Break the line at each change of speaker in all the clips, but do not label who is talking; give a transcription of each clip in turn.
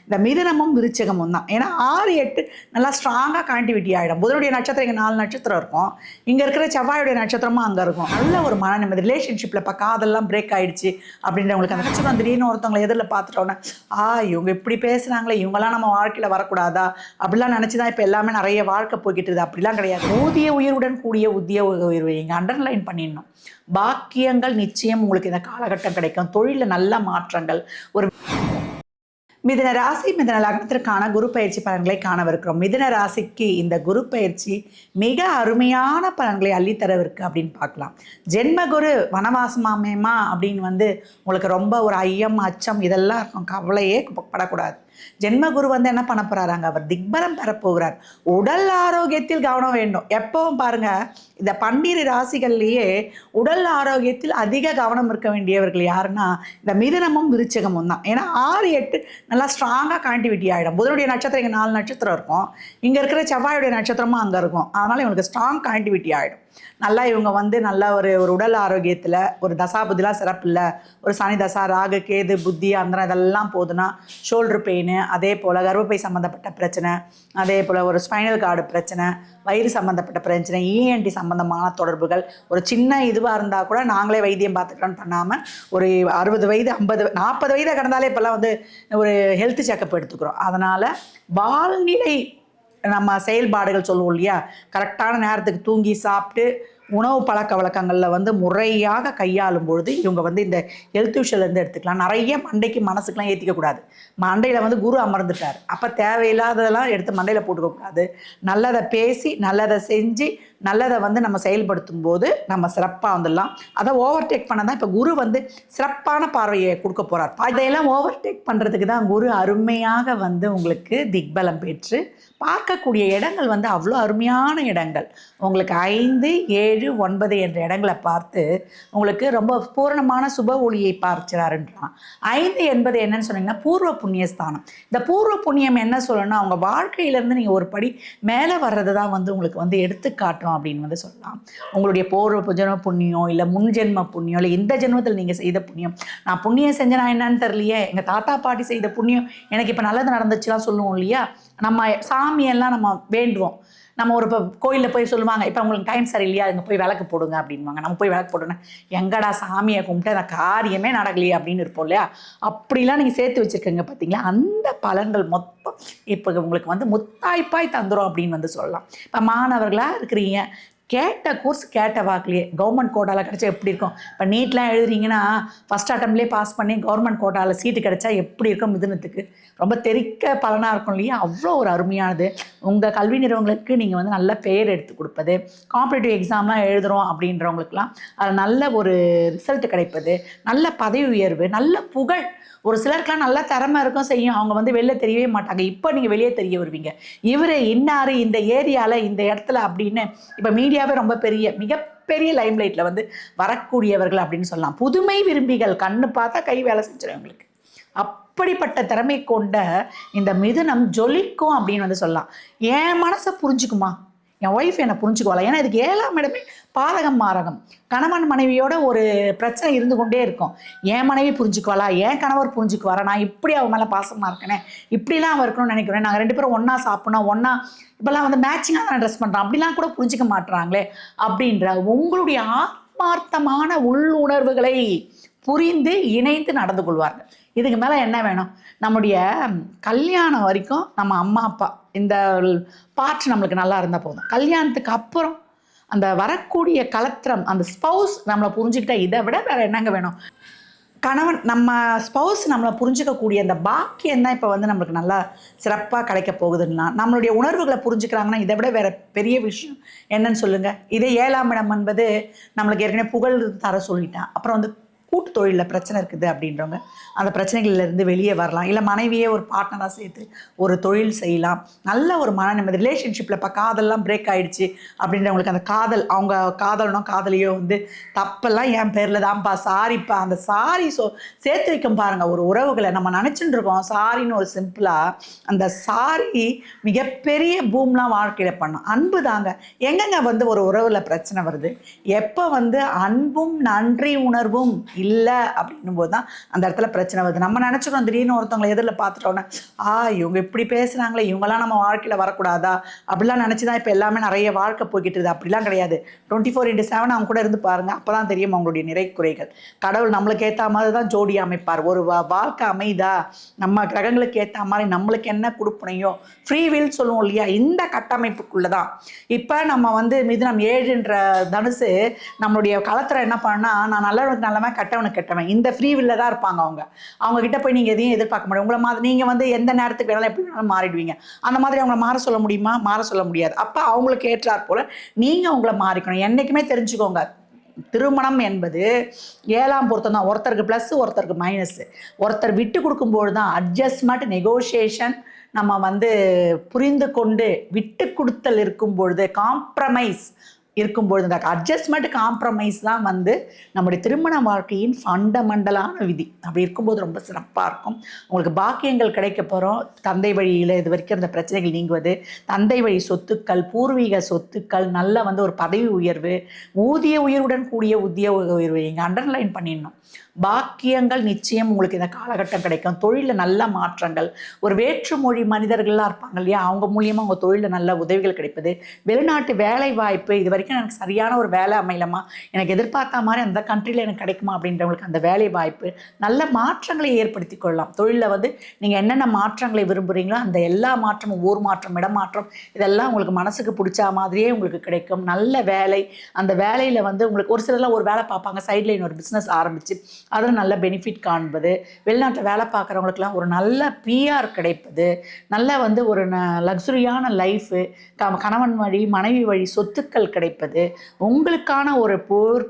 இந்த மிதுனமும் விருச்சகமும் தான். ஏன்னா 6, 8 நல்லா ஸ்ட்ராங்காக கனெக்டிவிட்டி ஆகிடும். புதனுடைய நட்சத்திரம் இங்கே 4 நட்சத்திரம் இருக்கும், இங்கே இருக்கிற செவ்வாயுடைய நட்சத்திரமும் அங்கே இருக்கும். நல்ல ஒரு மன நிம்மதி. ரிலேஷன்ஷிப்பில் இப்போ காதெல்லாம் பிரேக் ஆகிடுச்சு அப்படின்றவங்களுக்கு அந்த நட்சத்திரம் திடீர்னு ஒருத்தவங்களை எதிரில் பார்த்துட்டோன்னே இவங்க இப்படி பேசுகிறாங்களே, இவங்கெல்லாம் நம்ம வாழ்க்கையில் வரக்கூடாதா அப்படிலாம் நினச்சி தான் இப்போ எல்லாமே நிறைய வாழ்க்கை போய்கிட்டு இருக்குது. அப்படிலாம் கிடையாது. ஊதிய உயர்வுடன் கூடிய உத்தியோக உயர்வு இங்கே அண்டர்லைன் பண்ணிடணும். பாக்கியங்கள் நிச்சயம் உங்களுக்கு இந்த காலகட்டம் கிடைக்கும். தொழிலில் நல்ல மாற்றங்கள். ஒரு மிதுன ராசி மிதுன லக்னத்திற்கான குரு பயிற்சி பலன்களை காணவிருக்கிறோம். மிதுன ராசிக்கு இந்த குரு பயிற்சி மிக அருமையான பலன்களை அள்ளித்தரவிருக்கு அப்படின்னு பார்க்கலாம். ஜென்ம குரு வனவாசமாமேமா அப்படின்னு உங்களுக்கு ரொம்ப ஒரு ஐயம் அச்சம் இதெல்லாம் இருக்கும். கவலையே படக்கூடாது. ஜென்மகுரு என்ன பண்ண போறாங்க, அவர் திக்பலம் பெறப்போகிறார். உடல் ஆரோக்கியத்தில் கவனம் வேண்டும். எப்பவும் பாருங்க, இந்த 12 ராசிகள்லேயே உடல் ஆரோக்கியத்தில் அதிக கவனம் இருக்க வேண்டியவர்கள் யாருன்னா இந்த மிதுனமும் விருச்சகமும் தான். ஏன்னா 6, 8 நல்லா ஸ்ட்ராங்காக கனெக்டிவிட்டி ஆகிடும். புதனுடைய நட்சத்திரம் இங்கே 4 நட்சத்திரம் இருக்கும், இங்கே இருக்கிற செவ்வாயுடைய நட்சத்திரமும் அங்கே இருக்கும். அதனால இவங்களுக்கு ஸ்ட்ராங் கனெக்டிவிட்டி ஆகிடும். நல்லா இவங்க நல்ல ஒரு உடல் ஆரோக்கியத்தில் ஒரு தசாபுத்திலாம் சிறப்பு இல்லை. ஒரு சனி தசா, ராகு, கேது, புத்தி, அந்தரம் இதெல்லாம் போதுன்னா ஷோல்டர் பெயின், அதே போல் கர்ப்பப்பை சம்மந்தப்பட்ட பிரச்சனை, அதே போல் ஒரு ஸ்பைனல் கார்டு பிரச்சனை, வயிறு சம்மந்தப்பட்ட பிரச்சனை, இஎன்டி சம்மந்தமான தொடர்புகள், ஒரு சின்ன இதுவாக இருந்தால் கூட நாங்களே வைத்தியம் பார்த்துக்கலான்னு பண்ணாமல் ஒரு 60 வயது 50 40 வயதை கடந்தாலே இப்போல்லாம் ஒரு ஹெல்த் செக்கப் எடுத்துக்கிறோம். அதனால் வாழ்நிலை நம்ம செயல்பாடுகள் சொல்லுவோம் இல்லையா, கரெக்டான நேரத்துக்கு தூங்கி சாப்பிட்டு உணவு பழக்க வழக்கங்களில் முறையாக கையாளும் பொழுது இவங்க இந்த ஹெல்த் இஷ்யூலேருந்து எடுத்துக்கலாம். நிறைய மண்டைக்கு மனசுக்கெலாம் ஏற்றிக்கக்கூடாது. மண்டையில் குரு அமர்ந்துட்டார், அப்போ தேவையில்லாததெல்லாம் எடுத்து மண்டையில் போட்டுக்கக்கூடாது. நல்லதை பேசி நல்லதை செஞ்சு நல்லதை நம்ம செயல்படுத்தும் போது நம்ம சிறப்பாக வந்துடலாம். அதை ஓவர்டேக் பண்ண தான் இப்போ குரு சிறப்பான பார்வையை கொடுக்க போகிறார். இதையெல்லாம் ஓவர்டேக் பண்ணுறதுக்கு தான் குரு அருமையாக உங்களுக்கு திக்பலம் பெற்று பார்க்கக்கூடிய இடங்கள் அவ்வளோ அருமையான இடங்கள். உங்களுக்கு 5, 7, 9 என்ற இடங்களை பார்த்து உங்களுக்கு ரொம்ப பூரணமான சுப ஒளியை பார்க்கிறாருன்றான். 5 என்பது என்னன்னு சொன்னீங்கன்னா பூர்வ புண்ணியஸ்தானம். இந்த பூர்வ புண்ணியம் என்ன சொல்லணும்னா அவங்க வாழ்க்கையிலேருந்து நீங்கள் ஒரு படி மேலே வர்றது தான் உங்களுக்கு எடுத்துக்காட்டும் அப்படின்னு சொல்லலாம். உங்களுடைய பூர்வ ஜென்ம புண்ணியம் இல்லை முன்ஜென்ம புண்ணியம் இல்லை இந்த ஜென்மத்தில் நீங்கள் செய்த புண்ணியம். நான் புண்ணியம் செஞ்சேனா என்னன்னு தெரியலையே, எங்கள் தாத்தா பாட்டி செய்த புண்ணியம் எனக்கு இப்போ நல்லது நடந்துச்சுலாம் சொல்லுவோம் இல்லையா. நம்ம சாமியெல்லாம் நம்ம வேண்டுவோம். நம்ம இப்போ கோயிலில் போய் சொல்லுவாங்க, இப்போ உங்களுக்கு டைம் சரியில்லையா, அங்கே போய் விளக்கு போடுங்க அப்படின்வாங்க. நம்ம போய் விளக்கு போட்டோன்னா எங்கடா சாமியை கும்பிட்டு அந்த காரியமே நடக்கலையே அப்படின்னு இருப்போம் இல்லையா. அப்படிலாம் நீங்கள் சேர்த்து வச்சுருக்கீங்க பார்த்தீங்களா. அந்த பலன்கள் மொத்தம் இப்போ உங்களுக்கு முத்தாய்ப்பாய் தந்துடும் அப்படின்னு சொல்லலாம். இப்போ மாணவர்களாக இருக்கிறீங்க, கேட்ட கோர்ஸ் கேட்ட வாக்கிலேயே கவர்மெண்ட் கோட்டாவில் கிடச்சா எப்படி இருக்கும். இப்போ நீட்லாம் எழுதுறீங்கன்னா ஃபஸ்ட் அட்டம்ப்ட்லேயே பாஸ் பண்ணி கவர்மெண்ட் கோட்டாவில் சீட்டு கிடச்சா எப்படி இருக்கும் மிதுனத்துக்கு, ரொம்ப தெரிக்க பலனாக இருக்கும் இல்லையா. அவ்வளோ ஒரு அருமையானது. உங்கள் கல்வி நிறுவனங்களுக்கு நீங்கள் நல்ல பெயர் எடுத்து கொடுப்பது, காம்படிட்டிவ் எக்ஸாம்லாம் எழுதுகிறோம் அப்படின்றவங்களுக்குலாம் அது நல்ல ஒரு ரிசல்ட் கிடைப்பது, நல்ல பதவி உயர்வு, நல்ல புகழ். ஒரு சிலருக்குலாம் நல்ல திறமை இருக்கும் செய்யும், அவங்க வெளில தெரியவே மாட்டாங்க. இப்போ நீங்கள் வெளியே தெரிய வருவீங்க, இவர் இன்னார் இந்த ஏரியாவில் இந்த இடத்துல அப்படின்னு. இப்போ மீடியாவே ரொம்ப மிகப்பெரிய லைம்லைட்டில் வரக்கூடியவர்கள் அப்படின்னு சொல்லலாம். புதுமை விரும்பிகள், கண்ணு பார்த்தா கை வேலை செஞ்சிருவங்களுக்கு. அப்படிப்பட்ட திறமை கொண்ட இந்த மிதுனம் ஜொலிக்கும் அப்படின்னு சொல்லலாம். என் மனசை புரிஞ்சுக்குமா, என் ஒய்ஃப் என்னை புரிஞ்சுக்குவாளா. ஏன்னா இதுக்கு 7ஆம் இடமே பாதகம் மாரகம். கணவன் மனைவியோட ஒரு பிரச்சனை இருந்து கொண்டே இருக்கும். என் மனைவி புரிஞ்சுக்குவாளா, என் கணவர் புரிஞ்சுக்குவாரா, நான் இப்படி அவன் மேலே பாசமாக இருக்கேனே, இப்படிலாம் அவன் இருக்கணும்னு நினைக்கிறேன், நாங்கள் 2 பேரும் ஒன்றா சாப்பிட்ணும், ஒன்றா இப்போல்லாம் மேட்சிங்காக தான் ட்ரெஸ் பண்ணுறான், அப்படிலாம் கூட புரிஞ்சிக்க மாட்டுறாங்களே அப்படின்ற உங்களுடைய ஆத்மார்த்தமான உள்ளுணர்வுகளை புரிந்து இணைந்து நடந்து கொள்வார்கள். இதுக்கு மேலே என்ன வேணும். நம்முடைய கல்யாணம் வரைக்கும் நம்ம அம்மா அப்பா இந்த பார்ட் நம்மளுக்கு நல்லா இருந்தால் போதும். கல்யாணத்துக்கு அப்புறம் அந்த வரக்கூடிய கலத்திரம், அந்த ஸ்பௌஸ் நம்மளை புரிஞ்சுக்கிட்டா இதை விட வேறு என்னங்க வேணும். கணவன் நம்ம ஸ்பௌஸ் நம்மளை புரிஞ்சிக்கக்கூடிய அந்த பாக்கியம் தான் இப்போ நம்மளுக்கு நல்லா சிறப்பாக கிடைக்க போகுதுன்னா, நம்மளுடைய உணர்வுகளை புரிஞ்சுக்கிறாங்கன்னா இதை விட வேறு பெரிய விஷயம் என்னன்னு சொல்லுங்கள். இதே 7ஆம் இடம் என்பது நம்மளுக்கு ஏற்கனவே புகழ் தர சொல்லிட்டேன். அப்புறம் கூட்டு தொழிலில் பிரச்சனை இருக்குது அப்படின்றவங்க அந்த பிரச்சனைகள்லேருந்து வெளியே வரலாம். இல்லை மனைவியே ஒரு பார்ட்னராக சேர்த்து ஒரு தொழில் செய்யலாம். நல்ல ஒரு மன நிம்மதி. ரிலேஷன்ஷிப்பில் இப்போ காதல்லாம் பிரேக் ஆகிடுச்சு அப்படின்றவங்களுக்கு அந்த காதல், அவங்க காதலனோ காதலியோ தப்பெல்லாம் என் பேரில் தான்ப்பா, சாரிப்பா, அந்த சாரி சேர்த்து வைக்கும் பாருங்கள். ஒரு உறவுகளை நம்ம நினச்சிட்டு இருக்கோம் சாரின்னு ஒரு சிம்பிளாக, அந்த சாரி மிகப்பெரிய பூம்லாம் வாழ்க்கையில் பண்ணோம். அன்பு தாங்க. எங்கெங்க ஒரு உறவில் பிரச்சனை வருது, எப்போ அன்பும் நன்றி உணர்வும் இல்லை அப்படின்னும் போது தான் அந்த இடத்துல பிரச்சனை வருது. நம்ம நினச்சிக்கிறோம் திடீர்னு ஒருத்தவங்களை எதிரில் பார்த்துட்டோன்னே இவங்க இப்படி பேசுகிறாங்களே, இவங்கெல்லாம் நம்ம வாழ்க்கையில் வரக்கூடாதா அப்படிலாம் நினச்சி தான் இப்போ எல்லாமே நிறைய வாழ்க்கை போய்கிட்டு இருக்குது. அப்படிலாம் கிடையாது. 24/7 அவங்க கூட இருந்து பாருங்கள், அப்போ தான் தெரியும் அவங்களுடைய நிறை குறைகள். கடவுள் நம்மளுக்கு ஏற்ற மாதிரி தான் ஜோடி அமைப்பார். ஒரு வாழ்க்கை அமைதா, நம்ம கிரகங்களுக்கு ஏற்ற மாதிரி நம்மளுக்கு என்ன கொடுப்பனையோ ஃப்ரீ வில் சொல்லுவோம் இல்லையா, இந்த கட்டமைப்புக்குள்ளே தான் இப்போ நம்ம வந்து மிதுனம் 7ன்ற தனுசு நம்மளுடைய களத்தில் என்ன பண்ணா, நான் நல்லவனுக்கு நல்லவன் கெட்டவனுக்கு கெட்டவன், இந்த ஃப்ரீ வில்ல தான் இருப்பாங்க. அவங்க கிட்ட போய் நீங்கள் எதையும் எதிர்பார்க்க முடியும். உங்களை மாதிரி நீங்கள் வந்து எந்த நேரத்துக்கு வேணாலும் எப்படி வேணாலும் மாறிடுவீங்க. அந்த மாதிரி அவங்கள மாற சொல்ல முடியுமா? மாற சொல்ல முடியாது. அப்போ அவங்களுக்கு ஏற்றாற் போல் நீங்கள் உங்களை மாறிக்கணும். என்றைக்குமே தெரிஞ்சுக்கோங்க, திருமணம் என்பது 7ஆம் பொருத்தம் தான். ஒருத்தருக்கு ப்ளஸ், ஒருத்தருக்கு மைனஸ். ஒருத்தர் விட்டு கொடுக்கும்போது தான் அட்ஜஸ்ட்மெண்ட், நெகோஷியேஷன், நம்ம வந்து புரிந்து கொண்டு விட்டு கொடுத்தல் இருக்கும் பொழுது, காம்ப்ரமைஸ் இருக்கும்பொழுது, இந்த அட்ஜஸ்ட்மெண்ட் காம்ப்ரமைஸ் தான் வந்து நம்முடைய திருமண வாழ்க்கையின் ஃபண்டமெண்டலான விதி. அப்படி இருக்கும்போது ரொம்ப சிறப்பாக இருக்கும். உங்களுக்கு பாக்கியங்கள் கிடைக்க போகிறோம். தந்தை வழியில் இது வரைக்கும் இந்த பிரச்சனைகள் நீங்குவது, தந்தை வழி சொத்துக்கள், பூர்வீக சொத்துக்கள், நல்ல வந்து ஒரு பதவி உயர்வு, ஊதிய உயர்வுடன் கூடிய உயர்வு இங்கே அண்டர்லைன் பண்ணிடணும். பாக்கியங்கள் நிச்சயம் உங்களுக்கு இந்த காலகட்டம் கிடைக்கும். தொழிலில் நல்ல மாற்றங்கள், ஒரு வேற்றுமொழி மனிதர்கள்லாம் இருப்பாங்க இல்லையா, அவங்க மூலியமாக உங்கள் தொழிலில் நல்ல உதவிகள் கிடைப்பது, வெளிநாட்டு வேலை வாய்ப்பு, இது வரைக்கும் எனக்கு சரியான ஒரு வேலை அமையலமா, எனக்கு எதிர்பார்த்த மாதிரி அந்த கண்ட்ரியில் எனக்கு கிடைக்குமா அப்படின்றவங்களுக்கு அந்த வேலை வாய்ப்பு, நல்ல மாற்றங்களை ஏற்படுத்தி கொள்ளலாம். தொழிலில் வந்து நீங்கள் என்னென்ன மாற்றங்களை விரும்புகிறீங்களோ அந்த எல்லா மாற்றமும், ஊர் மாற்றம், இடமாற்றம், இதெல்லாம் உங்களுக்கு மனசுக்கு பிடிச்ச மாதிரியே உங்களுக்கு கிடைக்கும். நல்ல வேலை, அந்த வேலையில் வந்து உங்களுக்கு ஒரு சிலர்லாம் ஒரு வேலை பார்ப்பாங்க, சைடில் இன்னொரு பிஸ்னஸ் ஆரம்பித்து அதில் நல்ல பெனிஃபிட் காண்பது, வெளிநாட்டில் வேலை பார்க்குறவங்களுக்குலாம் ஒரு நல்ல பிஆர் கிடைப்பது, நல்ல வந்து ஒரு லக்ஸுரியான லைஃபு, கணவன் வழி மனைவி வழி சொத்துக்கள் கிடைப்பது, உங்களுக்கான ஒரு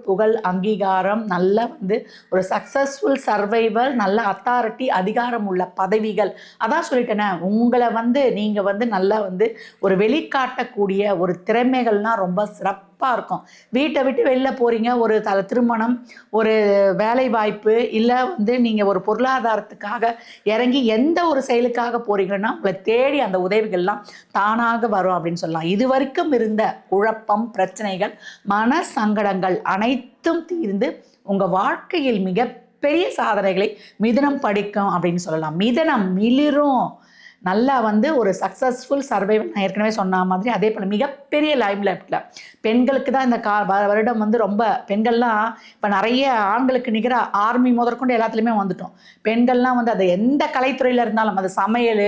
புகழ் அங்கீகாரம், நல்ல வந்து ஒரு சக்ஸஸ்ஃபுல் சர்வைவல், நல்ல அத்தாரிட்டி, அதிகாரம் உள்ள பதவிகள். அதான் சொல்லிட்டேனே, உங்களை வந்து நீங்கள் வந்து நல்லா வந்து ஒரு வெளிக்காட்டக்கூடிய ஒரு திறமைகள்னால் ரொம்ப சிறப்பாக இருக்கும். வீட்டை விட்டு வெளில போகிறீங்க, ஒரு திருமணம், ஒரு வேலை வாய்ப்பு, இல்லை வந்து நீங்கள் ஒரு பொருளாதாரத்துக்காக இறங்கி எந்த ஒரு செயலுக்காக போகிறீங்கன்னா உங்களை தேடி அந்த உதவிகள்லாம் தானாக வரும் அப்படின்னு சொல்லலாம். இது வரைக்கும் இருந்த குழப்பம், பிரச்சனைகள், மன சங்கடங்கள் அனைத்தும் தீர்ந்து உங்கள் வாழ்க்கையில் மிகப்பெரிய சாதனைகளை மிதுனம் படிக்கும் அப்படின்னு சொல்லலாம். மிதுனம் மிளிரும், நல்லா வந்து ஒரு சக்ஸஸ்ஃபுல் சர்வைவல், நான் ஏற்கனவே சொன்ன மாதிரி. அதே போல் மிகப்பெரிய லைஃப்பில் பெண்களுக்கு தான் இந்த வருடம் வந்து ரொம்ப, பெண்கள்லாம் இப்போ நிறைய ஆண்களுக்கு நிகராக ஆர்மி முதற்கொண்டு எல்லாத்துலேயுமே வந்துட்டோம். பெண்கள்லாம் வந்து அது எந்த கலைத்துறையில் இருந்தாலும், அது சமையல்,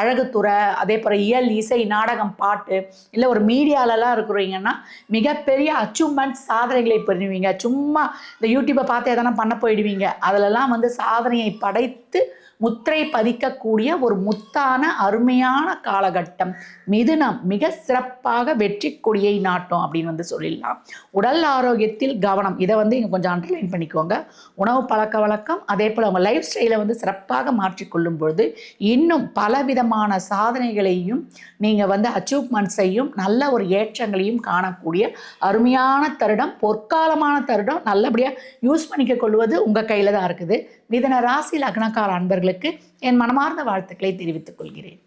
அழகுத்துறை, அதே போல் இயல், இசை, நாடகம், பாட்டு, இல்லை ஒரு மீடியாலலாம் இருக்கிறீங்கன்னா மிகப்பெரிய அச்சீவ்மெண்ட் சாதனைகளை பெறுவீங்க. சும்மா இந்த யூடியூப்பை பார்த்து எதனா பண்ண போயிடுவீங்க. அதிலெல்லாம் வந்து சாதனையை படைத்து முத்திரை பதிக்கக்கூடிய ஒரு முத்தான அருமையான காலகட்டம். மிதுனம் மிக சிறப்பாக வெற்றி கொடியை நாட்டும் அப்படின்னு வந்து சொல்லிடலாம். உடல் ஆரோக்கியத்தில் கவனம், இதை வந்து இங்கே கொஞ்சம் அண்டர்லைன் பண்ணிக்கோங்க. உணவு பழக்க வழக்கம், அதே போல் அவங்க லைஃப் ஸ்டைலை வந்து சிறப்பாக மாற்றிக்கொள்ளும் பொழுது இன்னும் பலவிதமான சாதனைகளையும் நீங்கள் வந்து அச்சீவ்மெண்ட்ஸையும் நல்ல ஒரு ஏற்றங்களையும் காணக்கூடிய அருமையான தருடம், பொற்காலமான தருடம். நல்லபடியாக யூஸ் பண்ணிக்க கொள்வது உங்கள் கையில் தான் இருக்குது. மிதுன ராசி லக்னக்கார அன்பர்களுக்கு என் மனமார்ந்த வாழ்த்துக்களை தெரிவித்துக் கொள்கிறேன்.